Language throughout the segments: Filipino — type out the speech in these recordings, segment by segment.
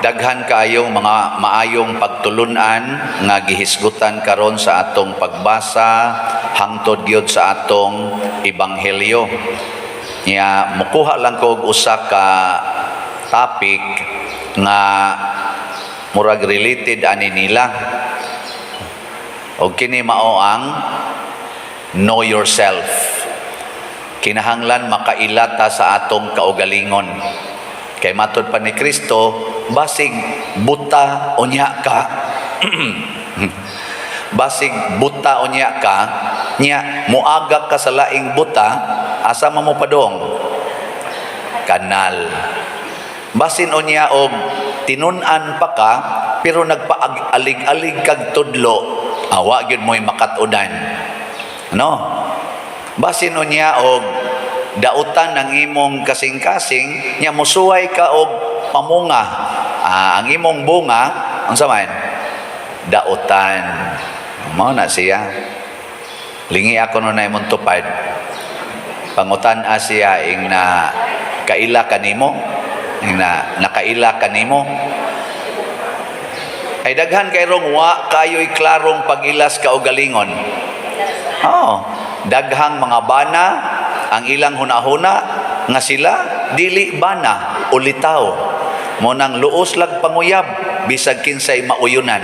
daghan kaayong mga maayong pagtulunan nga gihisgutan karon sa atong pagbasa hangtod gyud sa atong ebanghelyo. Nya mukuha lang ko og usa ka topic nga murag related ani nila. Og kini mao ang know yourself. Kinahanglan makailata sa atong kaugalingon. Kay matod pa ni Kristo, basig buta unya ka. Basig buta unya ka, nya muagak ka sa laing buta, asa mo padong? Kanal. Basin unya og tinun-an pa ka, pero nagpaalig-alig kag tudlo, awa gyud mo'y makatudan. No? Basin unya og dautan ng imong kasing-kasing, nya musuway ka og pamunga. Ang imong bunga, ang saman? Dautan. Mao na siya. Lingi ako no na imong tupad. Pangutan siya ing na kaila kanimo, ing na nakaila kanimo. Ay daghan kay rong wa kayo'y klarong pagilas kaugalingon. Daghang mga bana ang ilang hunahuna nga sila dili bana ulitaw mo nang luos lag panguyab bisag kinsay mauyunan,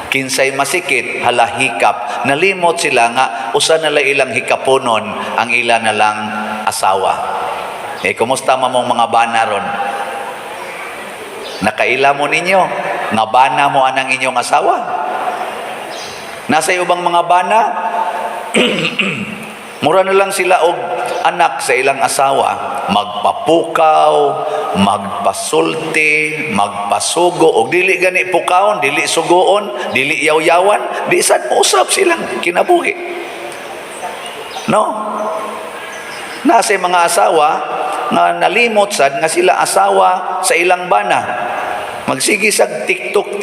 kinsay masikit halahikap, nalimot sila nga usa na ilang hikaponon ang ila na lang asawa. Kumusta mamong mga bana ron? Nakaila mo ninyo nga bana mo anang inyong asawa? Nasa ubang mga bana mura na lang sila og anak sa ilang asawa, magpapukaw, magpasulti, magpasugo, og dili gani pukaon, dili sugoon, dili yaw-yawan, di sad usab silang kinabuhi. No? Nasa mga asawa nga nalimot sad nga sila asawa sa ilang bana. Magsigi sa TikTok.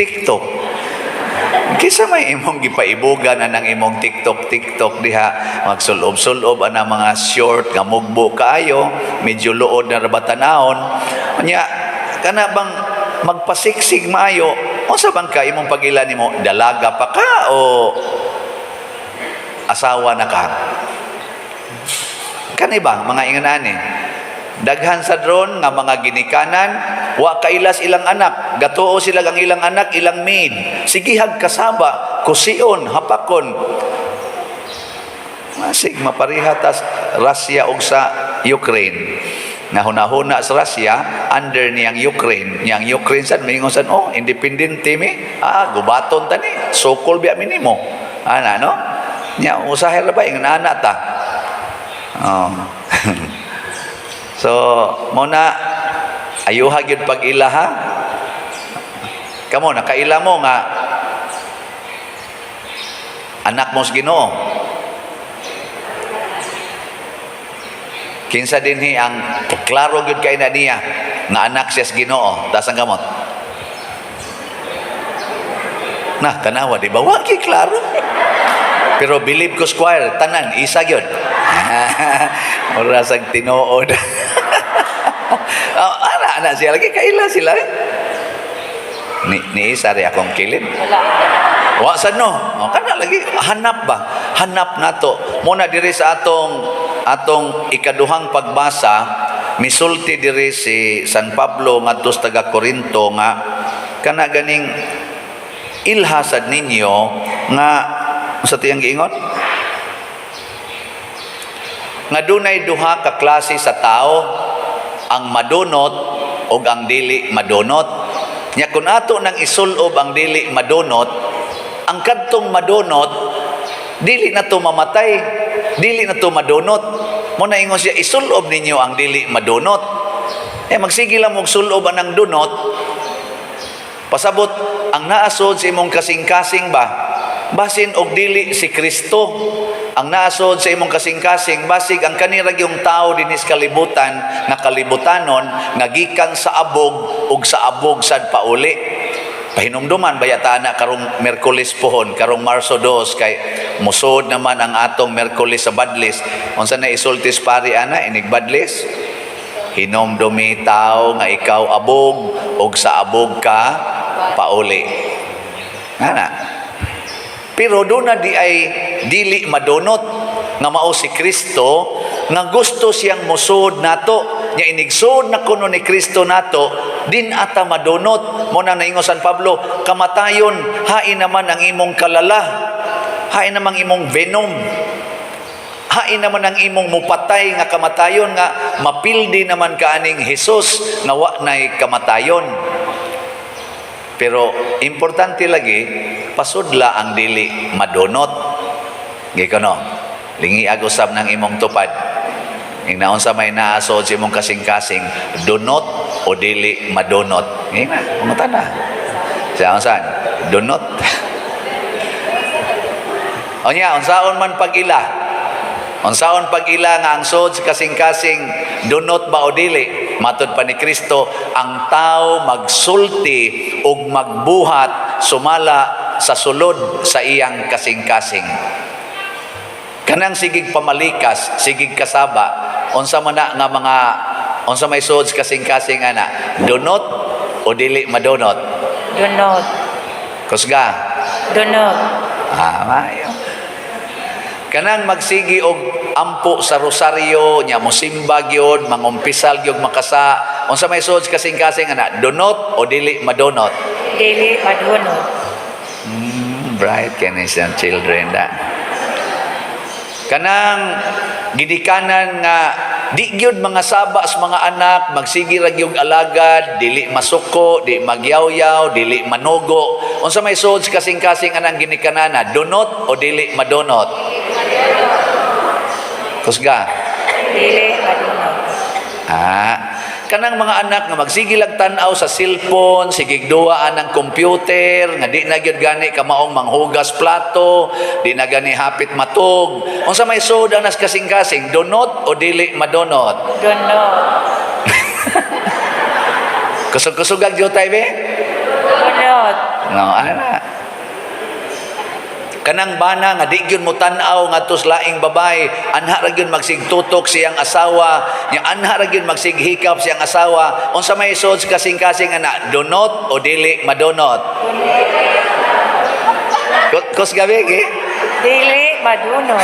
Kisa may imong gipaibugan anang imong TikTok diha, magsulob-sulob ana mga short nga mugbo kaayo, medyo luod na rabatanahon. Nya kana bang magpasiksig maayo, unsa bang ka imong pag-ila nimo? Dalaga pa ka o asawa na ka? Kani ba mga inganani? Daghan sa drone nga mga ginikanan, wa kailas ilang anak, gatuo sila ang ilang anak, ilang maid. Sigihag kasaba, kusion, hapakon. Masig maparihatas Russia ug sa Ukraine. Nahuna-huna sa Russia under niyang Ukraine. Niyang Ukraine sad mingon sad, independente mi. Gubaton tani, sokol biya minimo. Ana no? Nya usahay ra ba ing anak ta? So, muna ayuha gyud pag-ilaha. Kamo nakaila mo nga anak mo sa Ginoo. Kinsa dinhi ang klaro gyud kay na niya nga anak siya sa Ginoo, tas ang gamot. Nah, tanawa di ba wa kay klaro? Pero believe ko squire tanan isa gyud. Ora sang tinuod. Anak siya lagi kaila sila. Ni isa ri akong kilid. Wa sad no. Kana lagi hanap ba? Hanap nato. Muna diri sa atong ikaduhang pagbasa, misulti diri si San Pablo ngadto sa taga Corinto nga kana ganing ilhasad ninyo nga sa tiyang giingon nga dunay duha ka klase sa tao, ang madunot ug ang dili madunot. Nya kun ato nang isulob ang dili madunot, ang kadtong madunot dili na to mamatay, dili na to madunot. Mo na ingon siya, isulob ninyo ang dili madunot. Magsige lang mong sulob anang dunot. Pasabot ang naasod sa imong kasing-kasing ba? Basin og dili si Kristo ang naasod sa imong kasing-kasing, basig ang kanirag yung tao dinis kalibutan nga kalibutanon nga gikan sa abog ug sa abog sad pauli. Pahinumduman bayata na karong Miyerkules pohon, karong Marso 2 kay musod naman ang atong Miyerkules sa Badlis. Unsa na isultis pari ana inig Badlis? Hinomdumi tao nga ikaw abog, og sa abog ka pauli. Ngana. Pero doon na di ay dili madunot nga mao si Kristo nga gusto siyang musod nato. Nya inigsod na kuno ni Kristo nato, din ata madunot. Mo na naingon San Pablo, kamatayon, hain naman ang imong kalala. Hain naman imong venom. Hain naman ang imong mupatay nga kamatayon nga mapildi naman kaaning Hesus nga wa nay kamatayon. Pero importante lagi, pasudla ang dili madunot. Gikono, lingi agusab ng imong tupad. Ing naon sa may naasod si imong kasing-kasing, dunot o dili madunot. Ngayon na, umutan na. Saan? Dunot. O niya, unsaon man pag-ila. Unsaon pag-ila nga ang sod sa kasing-kasing dunot ba o dili? Matod pa ni Kristo, ang tao magsulti ug magbuhat sumala sa sulod sa iyang kasing-kasing. Kanang sigig pamalikas, sigig kasaba, unsa man na nga mga unsa may sod sa kasing-kasing ana, dunot o dili madunot? Dunot. Kusga? Dunot. Mayo. Kanang magsigi og ampo sa rosaryo nya mosimba gyud, mangumpisal gyud makasa, unsa may sod kasing-kasing ana, dunot o dili madunot? Dili madunot. Bright kanis ang children da. Kanang gidikanan nga di gyud mga saba sa mga anak, magsigi ra gyud alagad, dili masuko, di magyaw-yaw, dili manugo. Unsa may sod kasing-kasing anang ginikanana, dunot o dili madunot? Kusga? Dili madunot. Kanang mga anak nga magsige lang tan-aw sa cellphone, sigig duwaan ng computer, nga di na gyud gani ka maong manghugas plato, di na gani hapit matog. Unsa may soda nas kasing-kasing, dunot o dili madunot? Dunot. Kusog-kusugag gyud tay be? Dunot. No, ana. Kanang bana nga di gyud mo tan-aw ngadto sa laing babay, anha ra gyud magsigtutok siyang asawa, nya anha ra gyud magsighikap siyang asawa. Unsa may sod kasing-kasing ana, dunot o dili madunot? Kus gabi gi? Dili madunot.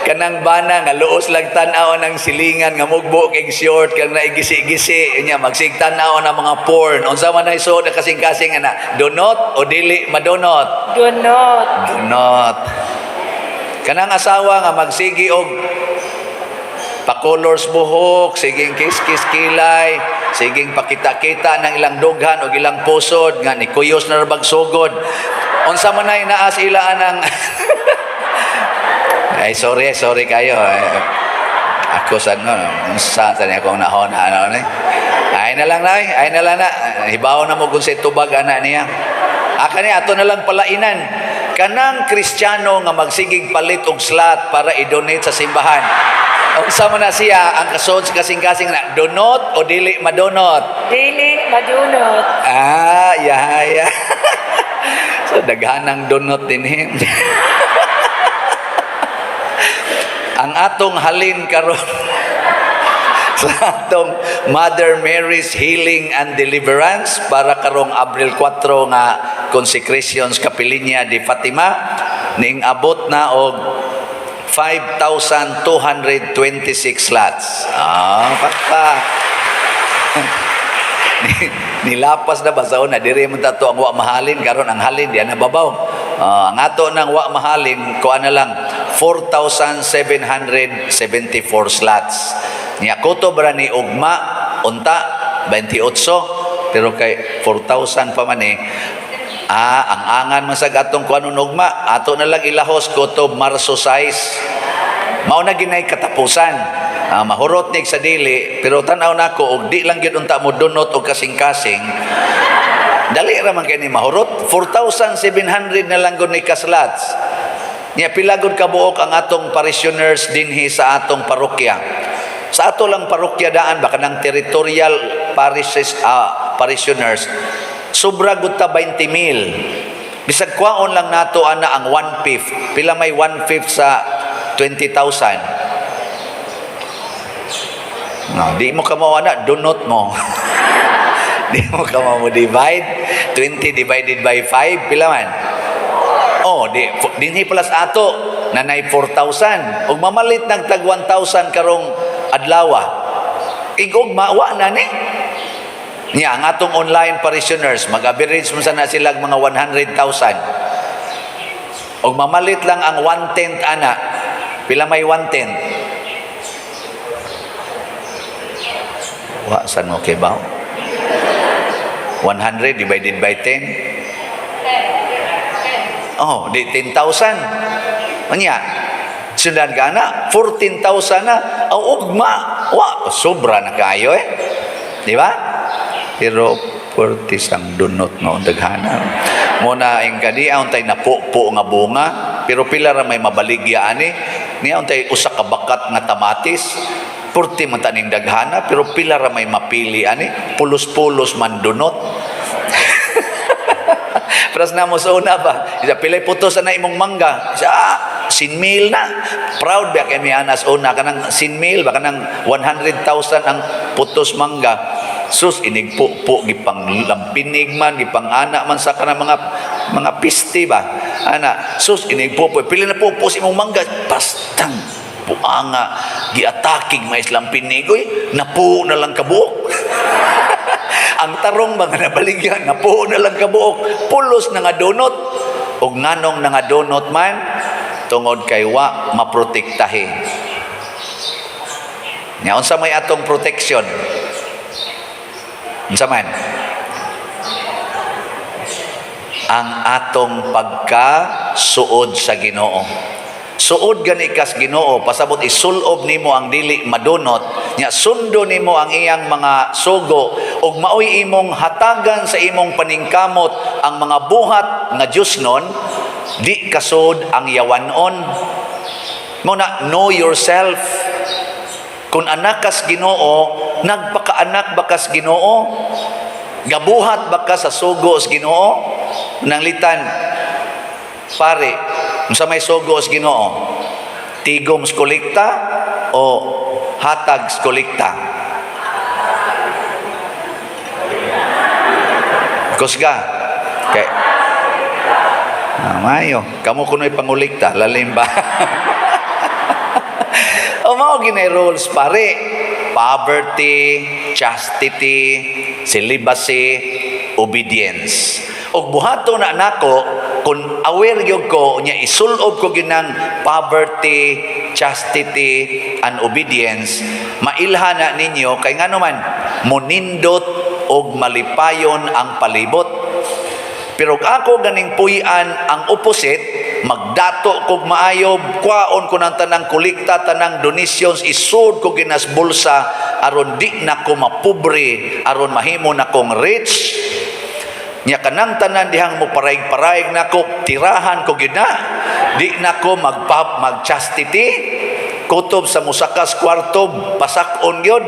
Kanang bana nga luos lang tan-aw ng silingan nga mugbo kay short kang naigisi-gisi nya magsigtan-aw na mga porn. Unsa man ay sod kasing-kasing ana, dunot o dili madunot? Dunot. Dunot. Kanang asawa nga magsigi og pa-colors buhok, siging kiss-kiss kilay, siging pakita-kita ng ilang dughan o ilang pusod nga ni kuyos na rabag sugod. Unsa man ay naas ila anang ay sorry kayo. Ako sa sa tani akong nahon ano ni. Ay na lang na. Hibaw na mo kun sa tubag ana niya. Kani ato na lang palainan. Kanang Kristiyano nga magsigig palit og slot para i-donate sa simbahan. Unsa man na siya ang kasod sa kasing-kasing na dunot o dili madunot? Dili madunot. Yeah. So daghanang dunot din him. Ang atong halin karon sa atong Mother Mary's Healing and Deliverance para karong Abril 4 nga consecrations Kapilinya de Fatima ning abot na og 5,226 slots. Pakta. Nilapas na ba sa una diri man tato ang wa mahalin karon ang halin diyan na babaw. Ang ato nang wa mahalin kuan na lang 4,774 slots. Niya kutob ra ni ugma unta 28 pero kay 4,000 pa man ang angan man sa atong kuanon ugma ato na lang ilahos kutob Marso 6. Mao na ginay katapusan. Mahurot nig sa dili pero tan-aw nako og di lang gyud unta mo dunot og kasing-kasing. Dali ra man kay ni mahurot 4,700 na lang gud ni ka-slots. Niya pilagod kabuok ang atong parishioners dinhi sa atong parokya. Sa ato lang parokya daan baka ng territorial parishioners sobra gud ta 20,000. Bisag kwaon lang nato ana ang 1/5. Pila may 1/5 sa 20,000? No, di mo ka mawana, donut mo. Di mo ka mo divide. 20 divided by 5, pila man? Oh, dinhi plus ato, nanay 4,000. Ug mamalit ng tag 1,000 karong adlawa. Igugma, wa na ni. Nya, ang atong online parishioners, mag-average mo sana sila mga 100,000. Ug mamalit lang ang 1/10 ana. Pila may 1/10? Wa san mo kay ba? 100 divided by 10. Oh, di 10,000. Anya, sundan ka na, 14,000 na. Ang ugma, wa, sobra na kayo eh. Di ba? Pero 40 sang dunot no daghana. Muna ang kaniya untay napupo nga bunga, pero pila ra may mabaligya ani. Niya untay usa ka bakat nga tamatis. 40 man taning daghana, pero pila ra may mapili ani. Pulos-pulos man dunot. Pras na mo sa una ba? Isa pilay putos na imong mangga. Isa sinmil na. Proud ba kay mi anas una kanang sinmil ba kanang 100,000 ang putos mangga. Sus inigpo-po gipang lampinig man gipang ana man sa kanang mga piste ba. Ana, sus inigpo-po pili na po si imong mangga pastang puanga giatakig mais lampinig oy napo na lang kabuok. Ang tarong mga nabaligyan napo na lang kabuok pulos na nga donut ug nganong na nga donut man tungod kay wa maprotektahi. Nya unsa may atong protection? Unsa man? Ang atong pagkasuod sa Ginoo. Suod gani kas Ginoo pasabot isulob nimo ang dili madunot nya sundo nimo ang iyang mga sugo ug maoy imong hatagan sa imong paningkamot ang mga buhat nga Diosnon di kasud ang yawanon. Muna know yourself. Kung anak kas Ginoo, nagpakaanak ba kas Ginoo? Gabuhat ba ka sa sugo sa Ginoo? Nanglitan, pare, unsa may sugo sa Ginoo? Tigom sa kolekta o hatag sa kolekta? Kusga. Okay. Mayo, kamo kuno'y pangulikta, lalim ba? O mao ginay rules pare. Poverty, chastity, celibacy, obedience. Og buhato na nako kung aware gyud ko nya isulob ko ginang poverty, chastity, and obedience, mailha na ninyo kay ngano man munindot og malipayon ang palibot. Pero ako ganing puy-an ang opposite, magdato kog maayo, kwaon ko ng tanang kolekta, tanang donations, isud ko ginas bulsa, aron di na ko mapobre, aron mahimo na kong rich. Nya kanang tanan dihang mo paraig-paraig na ko, tirahan ko gina, di na ko mag-chastity, kutob sa musakas kwarto, pasakon yun,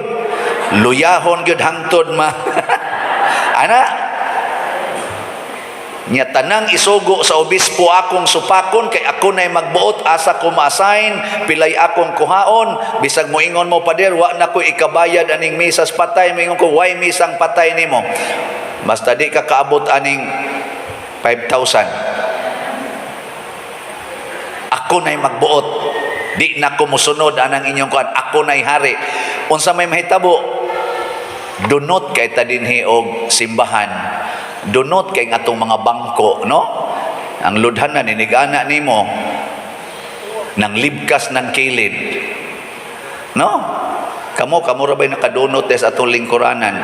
luyahon yun hangtod ma. Ana, nya tanang isugo sa obispo akong supakon kay ako nay magbuot asa ko ma-assign pilay akong kuhaon bisag moingon mo pader wa na ko ikabayad aning misas patay moingon ko why misang patay nimo basta di ka kaabot aning 5,000 ako nay magbuot di na ko mosunod anang inyong kuan ako nay hari unsa may mahitabo dunot kay ta dinhi og simbahan dunot kay ngatong mga bangko, no? Ang ludhanan inigana nimo nang libkas ng kilid. No? Kamo ra bay nakadunot des atong lingkuranan.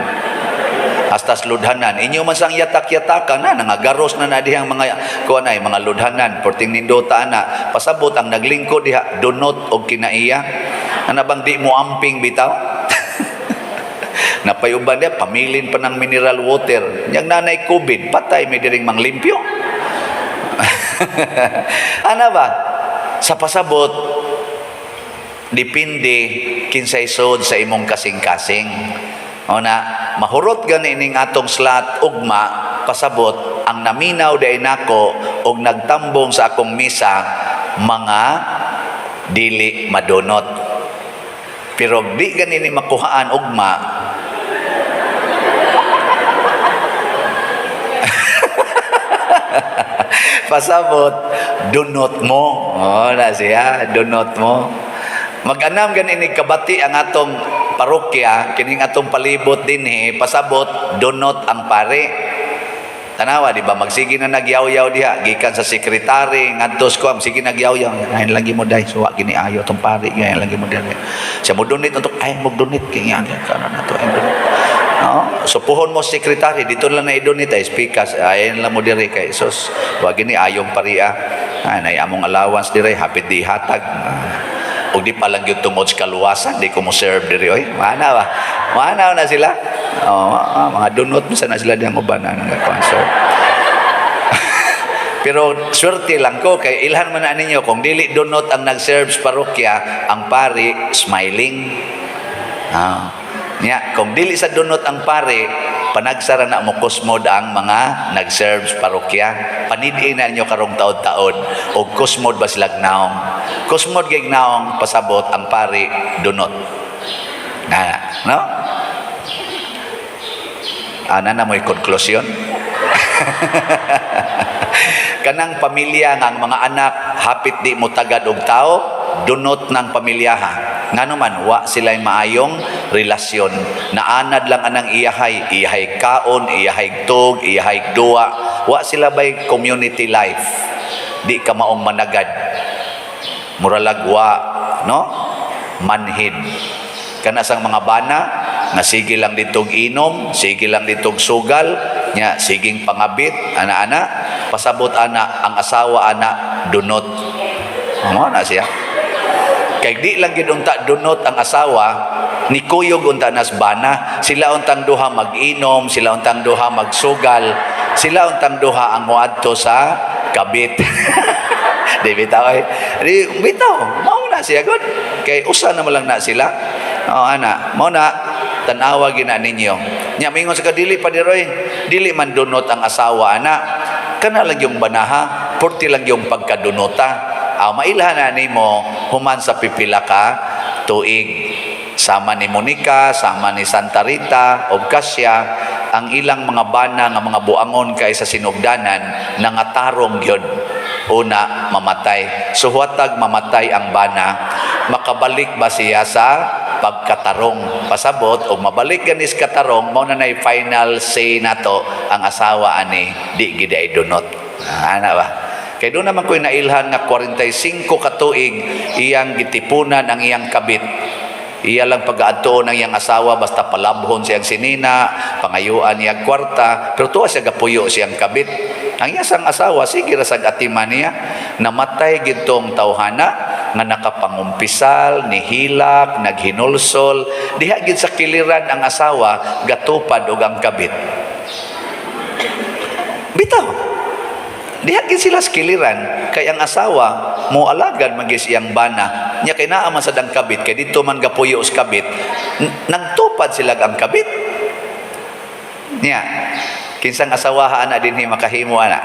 Hastas ludhanan. Inyo man sang yatak-yatakan na nangagaros na dihang mga kuanay mga ludhanan porting nindota na pasabot ang naglingkod diha dunot og kinaiya. Ana bang di mo amping bitaw? Napayuban niya, pamilin pa ng mineral water. Yang nanay COVID, patay may diring manglimpyo. Ano ba? Sa pasabot, dipindi kinsay sod sa imong kasing-kasing. O na, mahurot ganining atong slat ugma, pasabot, ang naminaw day nako og nagtambong sa akong misa, mga dili madunot. Pero di ganini makuhaan ugma. Pasabot, dunot mo. Na siya, dunot mo. Mag-anam ganini kabati ang atong parokya, kining atong palibot dinhi, pasabot, dunot ang pare. Tanawa, di ba? Magsige na nagyaw-yaw diha. Gikan sa sekretary, ngadtos ko, sige nagyaw-yaw. Ngayon lagi mo dahi. Suwa, gini ayaw itong pari. Ngayon lagi mo dahi. Siya mo donate untuk, ay, mo donate. Kaya nga, karon na to. No? So, puhon mo sekretary. Dito lang na i-donate. Ay, speakers. Ayan lang mo diri kay Isos. Huwag gini, ayong paria. Ay, among allowance diri. Hapit di hatag. O di pa lang yung tungod sa kaluwasan. Di ko mo serve diri. Oy, mana ba? Mana na sila? Mga dunot mo sana sila diyang uban na nag-concert. Pero swerte lang ko kay ilhan man na ninyo kung dili dunot ang nag-serve sa parokya, ang pari smiling. Kung dili sa dunot ang pari, panagsara na mo kusmod ang mga nag-serve sa parokya. Panidiin na ninyo karong taod-taod o kusmod ba sila gnaong. Kusmod kay gnaong pasabot ang pari dunot. No? Ana na mo'y konklusyon. Kanang pamilya ng mga anak hapit di mo tagad og tao, dunot ng pamilyaha. Ngano man wa sila'y maayong relasyon. Naanad lang anang iyahay kaon, iyahay tug, iyahay duwa. Wa sila bay community life. Di ka maong managad. Muralag wa, no? Manhid. Kana sang mga bana nga sige lang ditong inom, sige lang ditong sugal, nya siging pangabit, ana-ana, pasabot ana ang asawa ana dunot. Amo na siya. Kay di lang gid unta dunot ang asawa, ni kuyog unta nas bana, sila untang duha mag-inom, sila untang duha magsugal, sila untang duha ang moadto sa kabit. Di bitaw ay. Di bitaw, mao na siya gud. Kay usa na lang na sila. Ana, mao na tanawa gina ninyo. Nya mingon sa kadili pa diroy, dili man dunot ang asawa ana. Kana lang yung banaha, porti lang yung pagkadunota. Mailhan na nimo human sa pipila ka tuig. Sama ni Monica, sama ni Santa Rita, o Kasya, ang ilang mga bana nga mga buangon kay sa sinugdanan nangatarong gyud. Una, mamatay. So huwatag mamatay ang bana, makabalik ba siya sa pagkatarong? Pasabot o mabalik ganis katarong, mao na nay final say nato ang asawa ani di gid ay dunot. Ana ba? Kay doon naman ko'y nailhan nga 45 katuig iyang gitipunan ang iyang kabit. Iya lang pag-aadto ng iyang asawa basta palabhon siyang sinina, pangayuan niya kwarta, pero tuwa siya gapuyo siyang kabit. Ang iyang asawa sige ra sad atiman niya, namatay gitong tawhana nga nakapangumpisal, nihilak, naghinulsol, diha gid sa kiliran ang asawa gatupad og ang kabit. Bitaw. Diha gid sila sa kiliran kay ang asawa mo alagad magis iyang bana nya kay naa man sad ang kabit kay dito man gapuyo sa kabit nagtupad sila ang kabit nya kinsang asawaha ana dinhi makahimo ana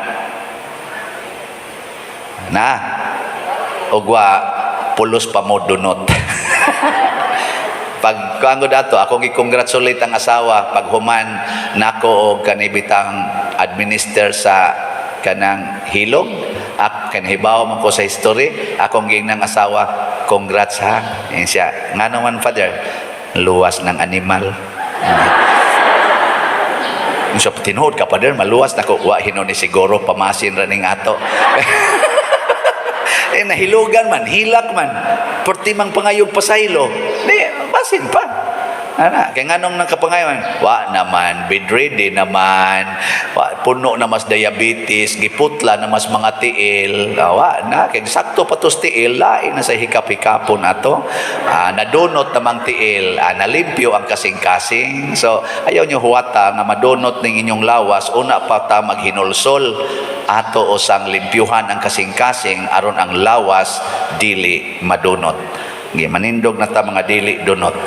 na ugwa pulos pa mo dunot. Pag kango dato akong i-congratulate ang asawa pag human nako og kanibitang administer sa kanang hilog ak kanhibaw man ko sa history akong ginang asawa congrats ha siya ngano man father luwas ng animal so tinuod ka father maluwas nako wa hinon ni siguro pamasin ra ning ato. Nahilugan man hilak man portimang pangayog pasaylo di basin pa. Ana, kay nganong nakapangayon, wa naman bedridden naman, puno na mas diabetes, giputla na mas mga tiil, wa na kay sakto patos tiil lain na sa hikap-hikapon ato. Nadunot namang tiil, nalimpyo ang kasing-kasing. So ayaw nyo huwata nga madunot ning inyong lawas, una pa ta maghinulsol ato usang limpyuhan ang kasing-kasing aron ang lawas dili madunot. Manindog na ta mga dili dunot.